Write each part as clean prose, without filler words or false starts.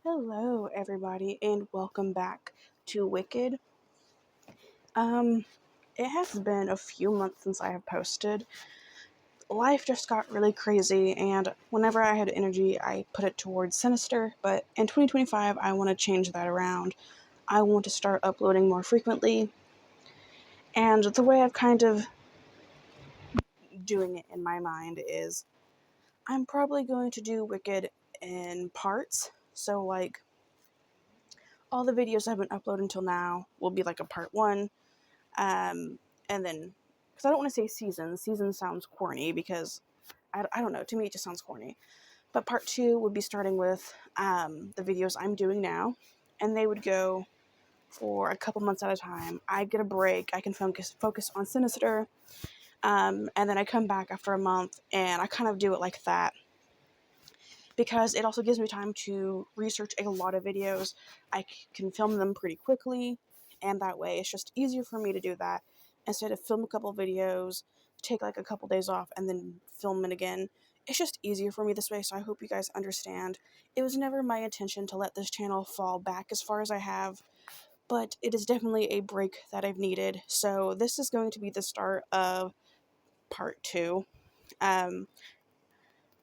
Hello, everybody, and welcome back to Wicked. Um, it has been a few months since I have posted. Life just got really crazy, and whenever I had energy, I put it towards Sinister. But in 2025, I want to change that around. I want to start uploading more frequently, and the way I've kind of doing it in my mind is I'm probably going to do Wicked in parts. So, like, all the videos I've been uploading until now will be like a part one. And then, because I don't want to say seasons. Season sounds corny because I don't know. To me, it just sounds corny. But part two would be starting with the videos I'm doing now, and they would go for a couple months at a time. I get a break. I can focus on Sinister, and then I come back after a month, and I kind of do it like that because it also gives me time to research a lot of videos. I can film them pretty quickly, and that way it's just easier for me to do that instead of film a couple videos, take like a couple days off, and then film it again. It's just easier for me this way, so I hope you guys understand. It was never my intention to let this channel fall back as far as I have, but it is definitely a break that I've needed. So this is going to be the start of part two. Um,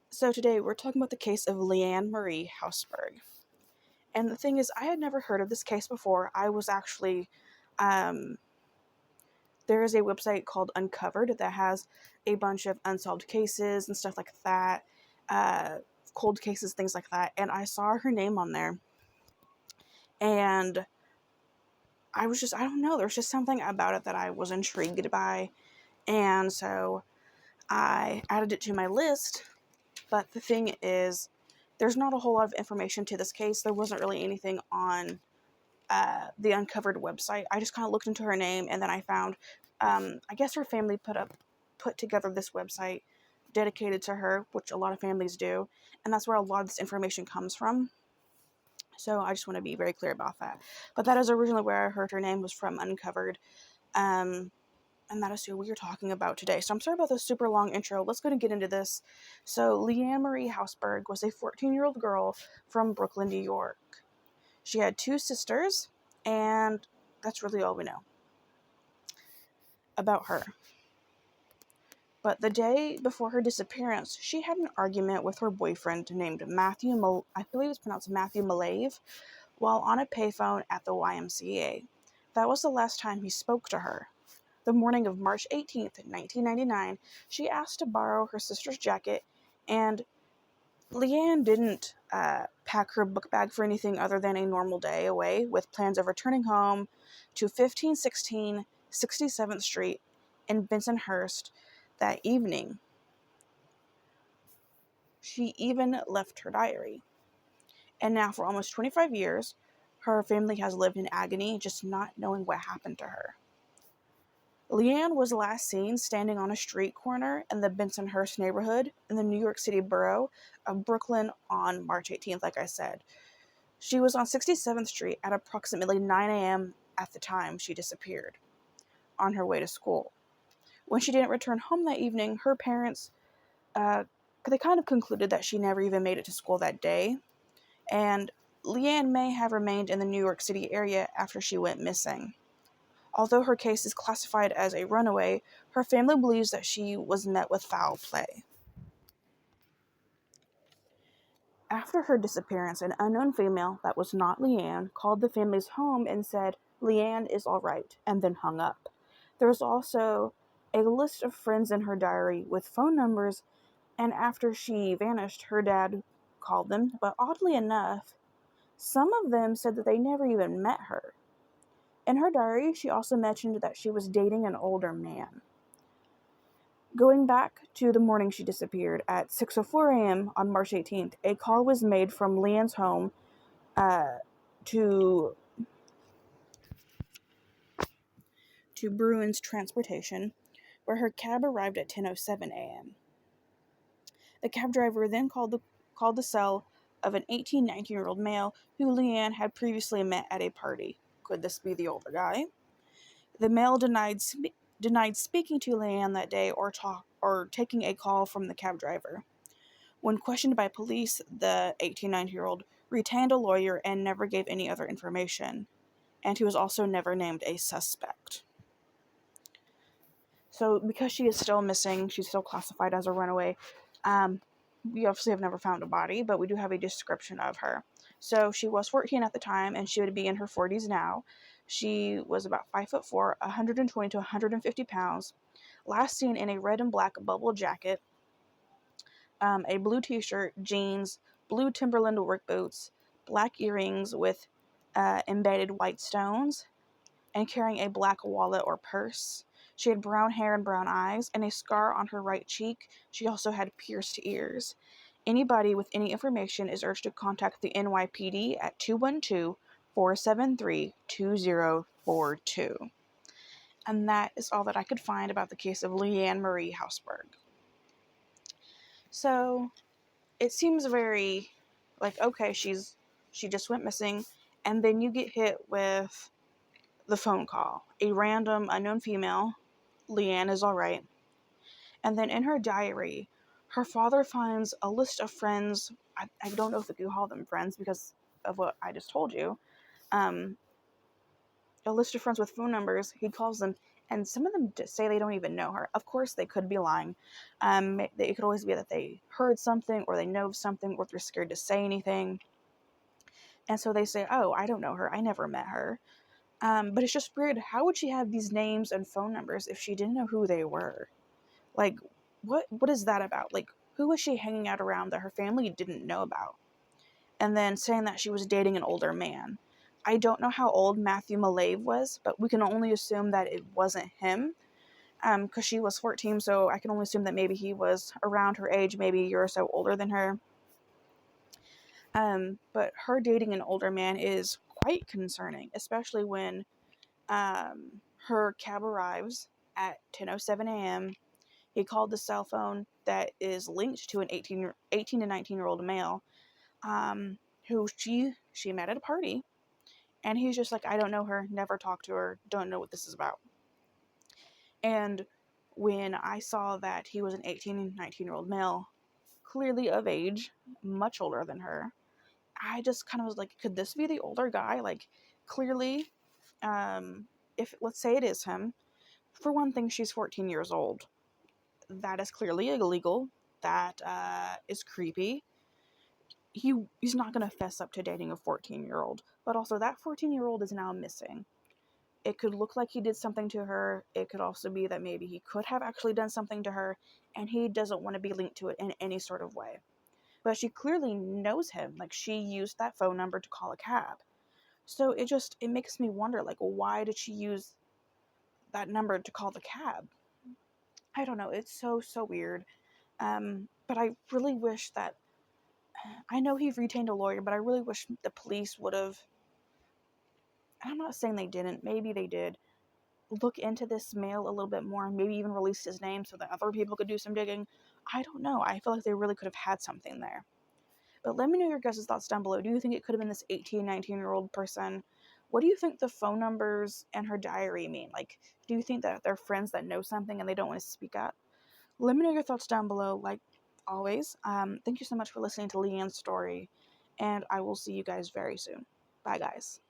so today we're talking about the case of Leanne Marie Hausberg. And the thing is, I had never heard of this case before. I was actually, um, there is a website called Uncovered that has a bunch of unsolved cases and stuff like that, uh, cold cases, things like that. And I saw her name on there. And I don't know, there's just something about it that I was intrigued by. And so I added it to my list. But the thing is, there's not a whole lot of information to this case. There wasn't really anything on the Uncovered website. I just kind of looked into her name, and then I found, I guess her family put together this website dedicated to her, which a lot of families do, and that's where a lot of this information comes from. So I just want to be very clear about that. But that is originally where I heard her name was from Uncovered, and that is who we are talking about today. So I'm sorry about this super long intro. Let's go and get into this. So Leanne Marie Hausberg was a 14-year-old girl from Brooklyn, New York. She had two sisters, and that's really all we know about her. But the day before her disappearance, she had an argument with her boyfriend named I believe it's pronounced Matthew Malave, while on a payphone at the YMCA. That was the last time he spoke to her. The morning of March 18th, 1999, she asked to borrow her sister's jacket, and Leanne didn't pack her book bag for anything other than a normal day away, with plans of returning home to 1516 67th Street in Bensonhurst that evening. She even left her diary. And now, for almost 25 years, her family has lived in agony, just not knowing what happened to her. Leanne was last seen standing on a street corner in the Bensonhurst neighborhood in the New York City borough of Brooklyn on March 18th, like I said. She was on 67th Street at approximately 9 a.m. at the time she disappeared, on her way to school. When she didn't return home that evening, her parents, they kind of concluded that she never even made it to school that day, and Leanne may have remained in the New York City area after she went missing. Although her case is classified as a runaway, her family believes that she was met with foul play. After her disappearance, an unknown female that was not Leanne called the family's home and said, "Leanne is all right," and then hung up. There was also a list of friends in her diary with phone numbers, and after she vanished, her dad called them, but oddly enough, some of them said that they never even met her. In her diary, she also mentioned that she was dating an older man. Going back to the morning she disappeared, at 6:04 a.m. on March 18th, a call was made from Leanne's home to Bruin's Transportation, where her cab arrived at 10:07 a.m. The cab driver then called the cell of an 19-year-old male who Leanne had previously met at a party. Could this be the older guy? The male denied speaking to Leanne that day or taking a call from the cab driver. When questioned by police, the 19-year-old retained a lawyer, and never gave any other information. And he was also never named a suspect. So because she is still missing, she's still classified as a runaway. We obviously have never found a body, but we do have a description of her. So she was 14 at the time, and she would be in her 40s now. She was about 5'4", 120 to 150 pounds. Last seen in a red and black bubble jacket, a blue t-shirt, jeans, blue Timberland work boots, black earrings with embedded white stones, and carrying a black wallet or purse. She had brown hair and brown eyes, and a scar on her right cheek. She also had pierced ears. Anybody with any information is urged to contact the NYPD at 212-473-2042. And that is all that I could find about the case of Leanne Marie Hausberg. So it seems very like, okay, she just went missing, and then you get hit with the phone call. A random unknown female, Leanne is alright. And then in her diary, her father finds a list of friends. I don't know if we could call them friends because of what I just told you. A list of friends with phone numbers. He calls them, and some of them say they don't even know her. Of course, they could be lying. It could always be that they heard something, or they know something, or they're scared to say anything. And so they say, oh, I don't know her. I never met her. But it's just weird. How would she have these names and phone numbers if she didn't know who they were? Like, what is that about? Like, who was she hanging out around that her family didn't know about? And then saying that she was dating an older man. I don't know how old Matthew Malave was, but we can only assume that it wasn't him, because she was 14, so I can only assume that maybe he was around her age, maybe a year or so older than her. But her dating an older man is quite concerning, especially when her cab arrives at 10:07 a.m. He called the cell phone that is linked to an 18 to 19-year-old male, who she met at a party, and he's just like, I don't know her, never talked to her, don't know what this is about. And when I saw that he was an 18 and 19-year-old male, clearly of age, much older than her, I just kind of was like, could this be the older guy? Like, clearly, if let's say it is him, for one thing, she's 14 years old. That is clearly illegal. That is creepy. He's not going to fess up to dating a 14-year-old. But also, that 14-year-old is now missing. It could look like he did something to her. It could also be that maybe he could have actually done something to her, and he doesn't want to be linked to it in any sort of way. But she clearly knows him. Like, she used that phone number to call a cab. So it makes me wonder, like, why did she use that number to call the cab? I don't know. It's so weird. But I really wish that, I know he retained a lawyer, but I really wish the police would have, I'm not saying they didn't, maybe they did, look into this male a little bit more, maybe even release his name so that other people could do some digging. I don't know. I feel like they really could have had something there. But let me know your guys' thoughts down below. Do you think it could have been this 18, 19-year-old person? What do you think the phone numbers and her diary mean? Like, do you think that they're friends that know something and they don't want to speak up? Let me know your thoughts down below, like always. Thank you so much for listening to Leanne's story, and I will see you guys very soon. Bye, guys.